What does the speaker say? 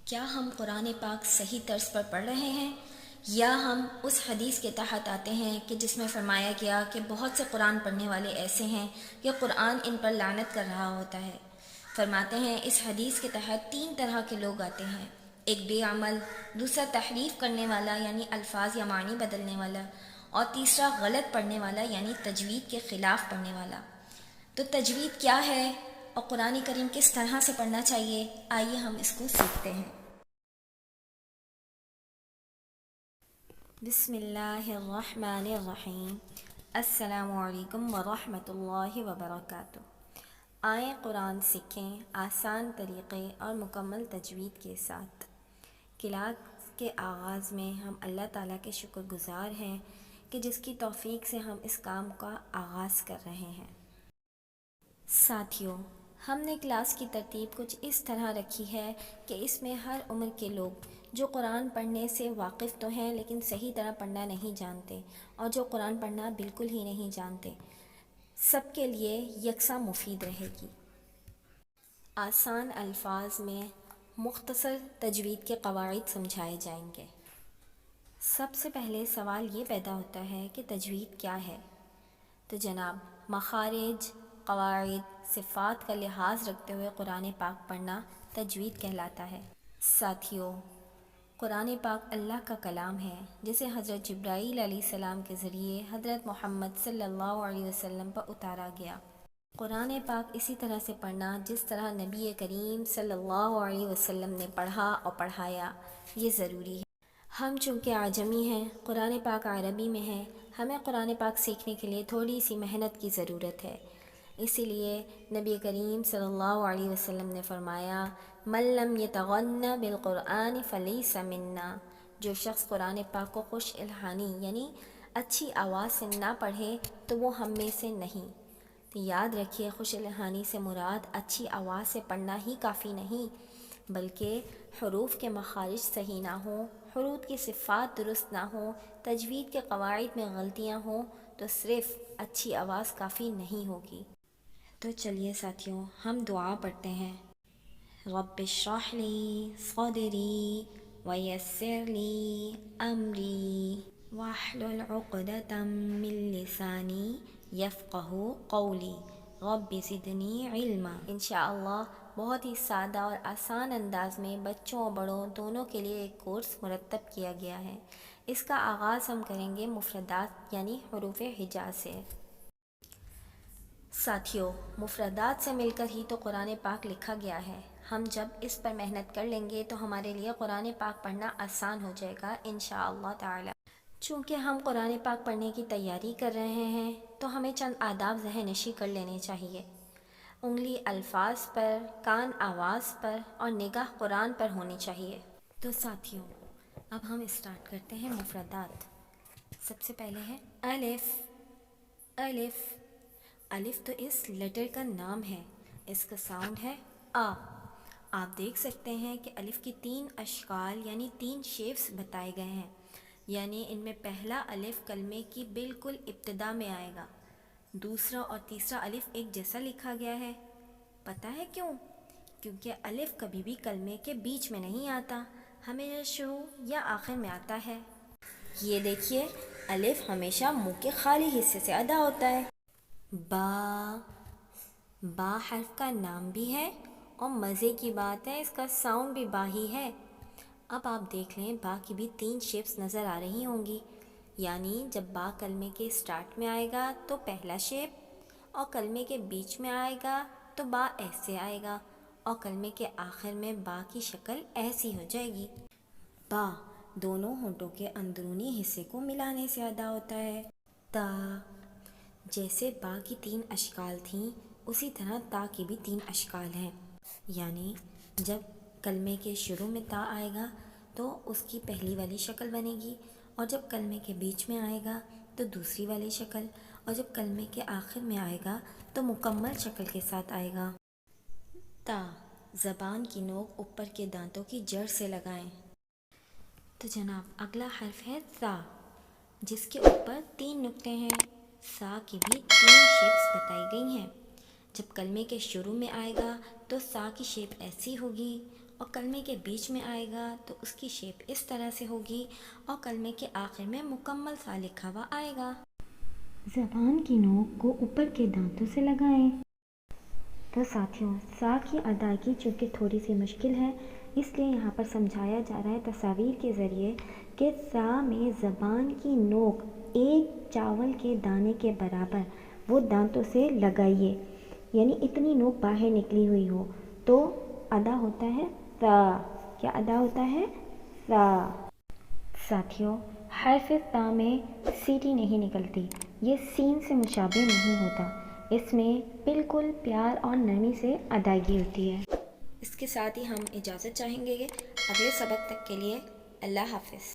کیا ہم قرآن پاک صحیح طرز پر پڑھ رہے ہیں، یا ہم اس حدیث کے تحت آتے ہیں کہ جس میں فرمایا گیا کہ بہت سے قرآن پڑھنے والے ایسے ہیں کہ قرآن ان پر لعنت کر رہا ہوتا ہے؟ فرماتے ہیں اس حدیث کے تحت 3 طرح کے لوگ آتے ہیں: ایک بے عمل، دوسرا تحریف کرنے والا یعنی الفاظ یا معنی بدلنے والا، اور تیسرا غلط پڑھنے والا یعنی تجوید کے خلاف پڑھنے والا۔ تو تجوید کیا ہے اور قرآن کریم کس طرح سے پڑھنا چاہیے، آئیے ہم اس کو سیکھتے ہیں۔ بسم اللہ الرحمن الرحیم۔ السلام علیکم ورحمۃ اللہ وبرکاتہ۔ آئیں قرآن سیکھیں آسان طریقے اور مکمل تجوید کے ساتھ۔ کلاس کے آغاز میں ہم اللہ تعالیٰ کے شکر گزار ہیں کہ جس کی توفیق سے ہم اس کام کا آغاز کر رہے ہیں۔ ساتھیوں، ہم نے کلاس کی ترتیب کچھ اس طرح رکھی ہے کہ اس میں ہر عمر کے لوگ جو قرآن پڑھنے سے واقف تو ہیں لیکن صحیح طرح پڑھنا نہیں جانتے، اور جو قرآن پڑھنا بالکل ہی نہیں جانتے، سب کے لیے یکساں مفید رہے گی۔ آسان الفاظ میں مختصر تجوید کے قواعد سمجھائے جائیں گے۔ سب سے پہلے سوال یہ پیدا ہوتا ہے کہ تجوید کیا ہے؟ تو جناب، مخارج، قواعد، صفات کا لحاظ رکھتے ہوئے قرآن پاک پڑھنا تجوید کہلاتا ہے۔ ساتھیوں، قرآن پاک اللہ کا کلام ہے جسے حضرت جبرائیل علیہ السلام کے ذریعے حضرت محمد صلی اللہ علیہ وسلم پر اتارا گیا۔ قرآن پاک اسی طرح سے پڑھنا جس طرح نبی کریم صلی اللہ علیہ وسلم نے پڑھا اور پڑھایا، یہ ضروری ہے۔ ہم چونکہ اعجمی ہیں، قرآن پاک عربی میں ہے، ہمیں قرآن پاک سیکھنے کے لیے تھوڑی سی محنت کی ضرورت ہے۔ اسی لیے نبی کریم صلی اللہ علیہ وسلم نے فرمایا، من لم یتغن بالقرآن فلیس منا، جو شخص قرآن پاک کو خوش الحانی یعنی اچھی آواز سے نہ پڑھے تو وہ ہم میں سے نہیں۔ تو یاد رکھیے، خوش الحانی سے مراد اچھی آواز سے پڑھنا ہی کافی نہیں، بلکہ حروف کے مخارج صحیح نہ ہوں، حروف کی صفات درست نہ ہوں، تجوید کے قواعد میں غلطیاں ہوں تو صرف اچھی آواز کافی نہیں ہوگی۔ تو چلیے ساتھیوں، ہم دعا پڑھتے ہیں۔ رب اشرح لی صدری ویسر لی امری واحلل عقدۃ من لسانی یفقہوا قولی رب زدنی علما۔ انشاءاللہ بہت ہی سادہ اور آسان انداز میں بچوں اور بڑوں دونوں کے لیے ایک کورس مرتب کیا گیا ہے۔ اس کا آغاز ہم کریں گے مفردات یعنی حروف ہجا سے۔ ساتھیوں، مفردات سے مل کر ہی تو قرآن پاک لکھا گیا ہے۔ ہم جب اس پر محنت کر لیں گے تو ہمارے لیے قرآن پاک پڑھنا آسان ہو جائے گا انشاءاللہ تعالی۔ چونکہ ہم قرآن پاک پڑھنے کی تیاری کر رہے ہیں تو ہمیں چند آداب ذہن نشی کر لینے چاہیے۔ انگلی الفاظ پر، کان آواز پر اور نگاہ قرآن پر ہونی چاہیے۔ تو ساتھیوں، اب ہم اسٹارٹ کرتے ہیں مفردات۔ سب سے پہلے ہے الف۔ الف، الف تو اس لیٹر کا نام ہے، اس کا ساؤنڈ ہے آ۔ آپ دیکھ سکتے ہیں کہ الف کی 3 اشکال یعنی 3 شیپس بتائے گئے ہیں، یعنی ان میں پہلا الف کلمے کی بالکل ابتدا میں آئے گا، دوسرا اور تیسرا الف ایک جیسا لکھا گیا ہے۔ پتہ ہے کیوں؟ کیونکہ الف کبھی بھی کلمے کے بیچ میں نہیں آتا، ہمیشہ شروع یا آخر میں آتا ہے۔ یہ دیکھیے، الف ہمیشہ منہ کے خالی حصے سے ادا ہوتا ہے۔ با، با حرف کا نام بھی ہے اور مزے کی بات ہے اس کا ساؤنڈ بھی با ہی ہے۔ اب آپ دیکھ لیں، با کی بھی 3 شیپس نظر آ رہی ہوں گی، یعنی جب با کلمے کے سٹارٹ میں آئے گا تو پہلا شیپ، اور کلمے کے بیچ میں آئے گا تو با ایسے آئے گا، اور کلمے کے آخر میں با کی شکل ایسی ہو جائے گی۔ با دونوں ہونٹوں کے اندرونی حصے کو ملانے سے ادا ہوتا ہے۔ تا، جیسے با کی 3 اشکال تھیں اسی طرح تا کی بھی 3 اشکال ہیں، یعنی جب کلمے کے شروع میں تا آئے گا تو اس کی پہلی والی شکل بنے گی، اور جب کلمے کے بیچ میں آئے گا تو دوسری والی شکل، اور جب کلمے کے آخر میں آئے گا تو مکمل شکل کے ساتھ آئے گا۔ تا، زبان کی نوک اوپر کے دانتوں کی جڑ سے لگائیں۔ تو جناب، اگلا حرف ہے سا، جس کے اوپر 3 نقطے ہیں۔ سا کی بھی 3 شیپس بتائی گئی ہیں۔ جب کلمے کے شروع میں آئے گا تو سا کی شیپ ایسی ہوگی، اور کلمے کے بیچ میں آئے گا تو اس کی شیپ اس طرح سے ہوگی اور کلمے کے آخر میں مکمل سا لکھا ہوا آئے گا۔ زبان کی نوک کو اوپر کے دانتوں سے لگائیں۔ تو ساتھیوں، سا کی ادائیگی چونکہ تھوڑی سی مشکل ہے، اس لیے یہاں پر سمجھایا جا رہا ہے تصاویر کے ذریعے کہ سا میں زبان کی نوک ایک چاول کے دانے کے برابر وہ دانتوں سے لگائیے، یعنی اتنی نوک باہر نکلی ہوئی ہو تو ادا ہوتا ہے سا۔ کیا ادا ہوتا ہے؟ سا۔ ساتھیوں، حرف تا میں سیٹی نہیں نکلتی، یہ سین سے مشابہ نہیں ہوتا، اس میں بالکل پیار اور نرمی سے ادائیگی ہوتی ہے۔ اس کے ساتھ ہی ہم اجازت چاہیں گے اگلے سبق تک کے لیے۔ اللہ حافظ۔